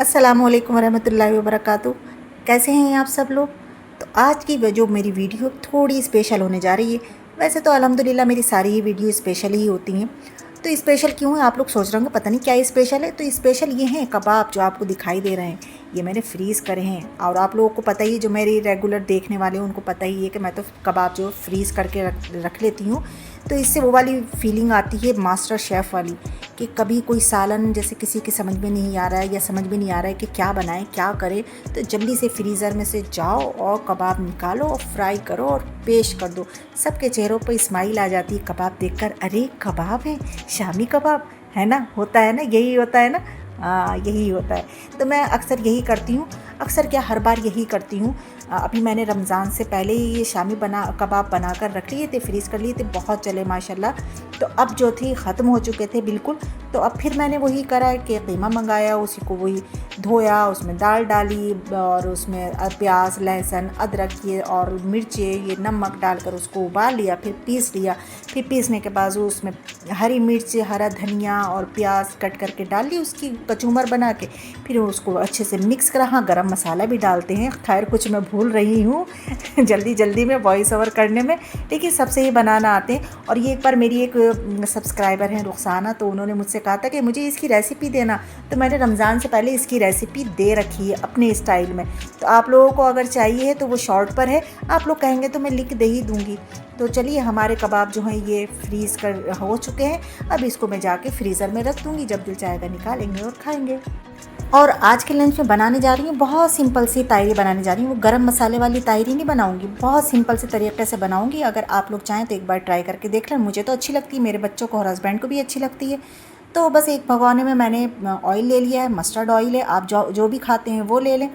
अस्सलामुअलैकुम वरहमतुल्लाहि वबरकातुहू। कैसे हैं आप सब लोग। तो आज की जो मेरी वीडियो थोड़ी स्पेशल होने जा रही है। वैसे तो अल्हम्दुलिल्लाह मेरी सारी ही वीडियो स्पेशल ही होती हैं। तो स्पेशल क्यों है आप लोग सोच रहे होंगे पता नहीं क्या स्पेशल है। तो स्पेशल ये हैं कबाब जो आपको दिखाई दे रहे हैं, ये मैंने फ्रीज़ करे हैं। और आप लोगों को पता ही, जो मेरी रेगुलर देखने वाले हैं उनको पता ही है कि मैं तो कबाब जो फ्रीज़ करके रख लेती हूँ। तो इससे वो वाली फीलिंग आती है मास्टर शेफ़ वाली, कि कभी कोई सालन जैसे किसी के समझ में नहीं आ रहा है या समझ में नहीं आ रहा है कि क्या बनाएं क्या करें, तो जल्दी से फ्रीज़र में से जाओ और कबाब निकालो और फ्राई करो और पेश कर दो। सबके चेहरों पर स्माइल आ जाती है कबाब देखकर। अरे कबाब है, शामी कबाब है ना, होता है ना, यही होता है ना। यही होता है। तो मैं अक्सर यही करती हूँ, अक्सर क्या हर बार यही करती हूँ। अभी मैंने रमज़ान से पहले ही ये शामी कबाब बना कर रख लिए थे, फ्रीज़ कर लिए थे, बहुत चले माशाल्लाह। तो अब जो थे ख़त्म हो चुके थे बिल्कुल। तो अब फिर मैंने वही करा कि कीमा मंगाया, उसी को वही धोया, उसमें दाल डाली और उसमें प्याज लहसुन अदरक ये और मिर्ची ये नमक डालकर उसको उबाल लिया, फिर पीस लिया। फिर पीसने के बाद उसमें हरी मिर्च हरा धनिया और प्याज कट करके डाल ली, उसकी कचूमर बना के। फिर उसको अच्छे से मिक्स करा। हाँ, गरम मसाला भी डालते हैं, खैर कुछ मैं भूल रही हूँ जल्दी जल्दी में वॉइस ओवर करने में, लेकिन सबसे ही बनाना आते हैं। और ये एक बार मेरी एक सब्सक्राइबर हैं रुखसाना, तो उन्होंने मुझसे कहा था कि मुझे इसकी रेसिपी देना। तो मैंने रमज़ान से पहले इसकी रेसिपी दे रखी है अपने स्टाइल में। तो आप लोगों को अगर चाहिए तो वो शॉर्ट पर है, आप लोग कहेंगे तो मैं लिख दे ही दूँगी। तो चलिए, हमारे कबाब जो हैं ये फ्रीज़ कर हो चुके हैं। अब इसको मैं जाके फ्रीज़र में रख दूँगी, जब दिल चाहेगा निकालेंगे और खाएँगे। और आज के लंच में बनाने जा रही हूँ बहुत सिंपल सी तायरी बनाने जा रही हूँ। वो गरम मसाले वाली तायरी नहीं बनाऊँगी, बहुत सिंपल से तरीके से बनाऊँगी। अगर आप लोग चाहें तो एक बार ट्राई करके देख लें। मुझे तो अच्छी लगती है, मेरे बच्चों को और हस्बैंड को भी अच्छी लगती है। तो बस एक भगोने में मैंने ऑयल ले लिया है, मस्टर्ड ऑयल है, आप जो भी खाते हैं वो ले लें।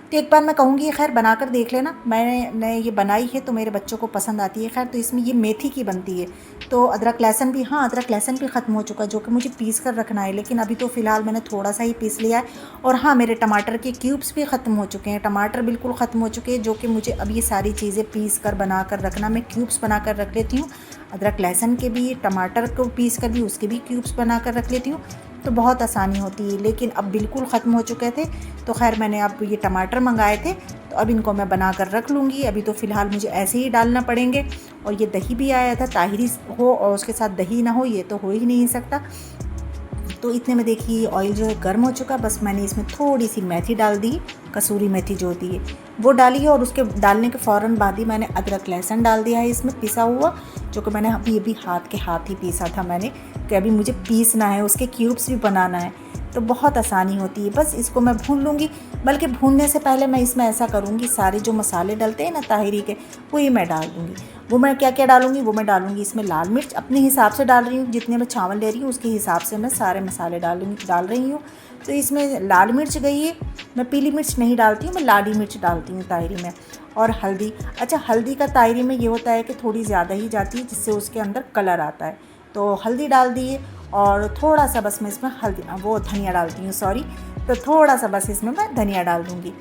तो एक बार मैं कहूँगी खैर बना कर देख लेना। मैंने ये बनाई है तो मेरे बच्चों को पसंद आती है। खैर तो इसमें ये मेथी की बनती है। तो अदरक लहसुन भी, हाँ अदरक लहसुन भी ख़त्म हो चुका है, जो कि मुझे पीस कर रखना है, लेकिन अभी तो फ़िलहाल मैंने थोड़ा सा ही पीस लिया है। और हाँ, मेरे टमाटर के क्यूब्स भी ख़त्म हो चुके हैं, टमाटर बिल्कुल ख़त्म हो चुके हैं, जो कि मुझे अब ये सारी चीज़ें पीस कर बना कर रखना। मैं क्यूब्स बना कर रख लेती हूँ, अदरक लहसुन के भी, टमाटर को पीस कर भी उसके भी क्यूब्स बना कर रख लेती हूँ। तो बहुत आसानी होती है, लेकिन अब बिल्कुल ख़त्म हो चुके थे। तो खैर मैंने अब ये टमाटर मंगाए थे, तो अब इनको मैं बना कर रख लूँगी। अभी तो फ़िलहाल मुझे ऐसे ही डालना पड़ेंगे। और ये दही भी आया था, ताहिरी हो और उसके साथ दही ना हो ये तो हो ही नहीं सकता। तो इतने में देखिए ऑयल जो है गर्म हो चुका। बस मैंने इसमें थोड़ी सी मेथी डाल दी, कसूरी मेथी जो होती है वो डाली है। और उसके डालने के फ़ौरन बाद ही मैंने अदरक लहसुन डाल दिया है इसमें पिसा हुआ, जो कि मैंने अभी हाथ ही पीसा था मैंने, कि अभी मुझे पीसना है, उसके क्यूब्स भी बनाना है। तो बहुत आसानी होती है। बस इसको मैं भून लूँगी, बल्कि भूनने से पहले मैं इसमें ऐसा करूँगी, सारे जो मसाले डलते हैं ना ताहिरी के, वही मैं डाल दूँगी। वो मैं क्या क्या डालूँगी, वो मैं डालूँगी इसमें लाल मिर्च अपने हिसाब से डाल रही हूँ, जितने मैं चावल ले रही हूँ उसके हिसाब से मैं सारे मसाले डाल रही हूँ। तो इसमें लाल मिर्च गई है, मैं पीली मिर्च नहीं डालती हूँ, मैं लाली मिर्च डालती हूँ ताहिरी में। और हल्दी, अच्छा हल्दी का ताहिरी में ये होता है कि थोड़ी ज़्यादा ही जाती है, जिससे उसके अंदर कलर आता है। तो हल्दी डाल दी और थोड़ा सा बस मैं इसमें धनिया डालती हूँ, सॉरी। तो थोड़ा सा बस इसमें मैं धनिया डाल दूँगी।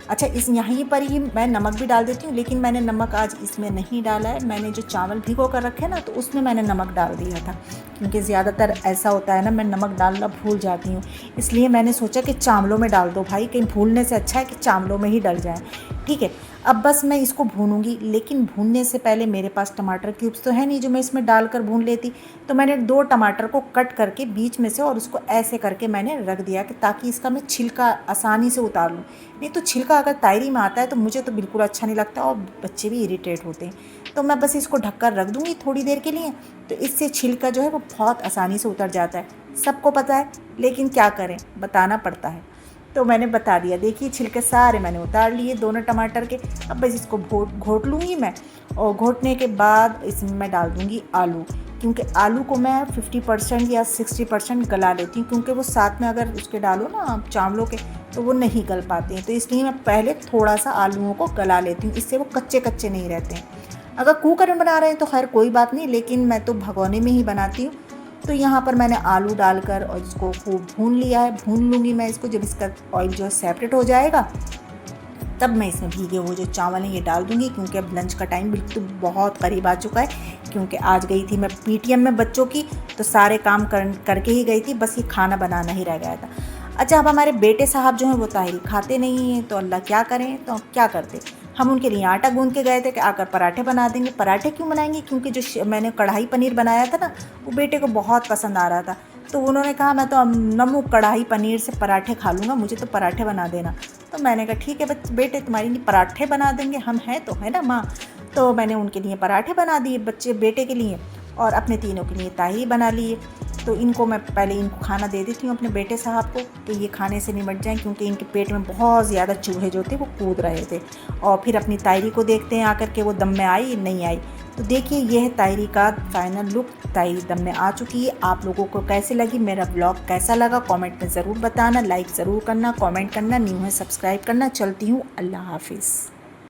अच्छा, यहीं पर ही मैं नमक भी डाल देती हूँ, लेकिन मैंने नमक आज इसमें नहीं डाला है। मैंने जो चावल भिगो कर रखे ना, तो उसमें मैंने नमक डाल दिया था, क्योंकि ज़्यादातर ऐसा होता है ना, मैं नमक डालना भूल जाती हूँ। इसलिए मैंने सोचा कि चावलों में डाल दो भाई, कहीं भूलने से अच्छा है कि चावलों में ही डल जाए। ठीक है, अब बस मैं इसको भूनूंगी, लेकिन भूनने से पहले मेरे पास टमाटर क्यूब्स तो है नहीं जो मैं इसमें डालकर भून लेती। तो मैंने 2 टमाटर को कट करके बीच में से और उसको ऐसे करके मैंने रख दिया, कि ताकि इसका मैं छिलका आसानी से उतार लूँ। नहीं तो छिलका अगर तायरी में आता है तो मुझे तो बिल्कुल अच्छा नहीं लगता, और बच्चे भी इरिटेट होते हैं। तो मैं बस इसको ढककर रख दूँगी थोड़ी देर के लिए। तो इससे छिलका जो है वो बहुत आसानी से उतर जाता है। सबको पता है, लेकिन क्या करें, बताना पड़ता है। तो मैंने बता दिया। देखिए छिलके सारे मैंने उतार लिए दोनों टमाटर के। अब बस इसको घोट लूँगी मैं, और घोटने के बाद इसमें मैं डाल दूँगी आलू, क्योंकि आलू को मैं 50% या 60% गला लेती हूँ, क्योंकि वो साथ में अगर उसके डालो ना आप चावलों के, तो वो नहीं गल पाते हैं। तो इसलिए मैं पहले थोड़ा सा आलूओं को गला लेती हूँ, इससे वो कच्चे कच्चे नहीं रहते हैं। अगर कुकर में बना रहे हैं तो खैर कोई बात नहीं, लेकिन मैं तो भगोने में ही बनाती हूँ। तो यहाँ पर मैंने आलू डालकर और इसको खूब भून लिया है। भून लूँगी मैं इसको, जब इसका ऑयल जो है सेपरेट हो जाएगा, तब मैं इसमें भीगे हुए जो चावल हैं ये डाल दूँगी, क्योंकि अब लंच का टाइम बिल्कुल बहुत करीब आ चुका है। क्योंकि आज गई थी मैं पीटीएम में बच्चों की, तो सारे काम करके ही गई थी, बस ये खाना बनाना ही रह गया था। अच्छा, अब हमारे बेटे साहब जो हैं वो ताहिरी खाते नहीं हैं, तो अल्लाह क्या करें, तो क्या करते, हम उनके लिए आटा गूंद के गए थे कि आकर पराठे बना देंगे। पराठे क्यों बनाएंगे, क्योंकि जो मैंने कढ़ाई पनीर बनाया था ना, वो बेटे को बहुत पसंद आ रहा था। तो उन्होंने कहा मैं तो नमू कढ़ाई पनीर से पराठे खा लूँगा, मुझे तो पराठे बना देना। तो मैंने कहा ठीक है बेटे, तुम्हारे लिए पराठे बना देंगे, हम हैं तो, है ना माँ। तो मैंने उनके लिए पराठे बना दिए, बेटे के लिए, और अपने तीनों के लिए ताही बना लिए। तो इनको मैं पहले इनको खाना दे देती हूँ अपने बेटे साहब को कि ये खाने से निमट जाएं, क्योंकि इनके पेट में बहुत ज़्यादा चूहे जो थे वो कूद रहे थे। और फिर अपनी तायरी को देखते हैं आकर के वो दम में आई नहीं आई। तो देखिए यह है तायरी का फाइनल लुक, तायरी दम में आ चुकी है। आप लोगों को कैसे लगी, मेरा ब्लॉग कैसा लगा कमेंट में ज़रूर बताना, लाइक ज़रूर करना, कमेंट करना, न्यू है सब्सक्राइब करना। चलती हूँ, अल्लाह हाफिज़।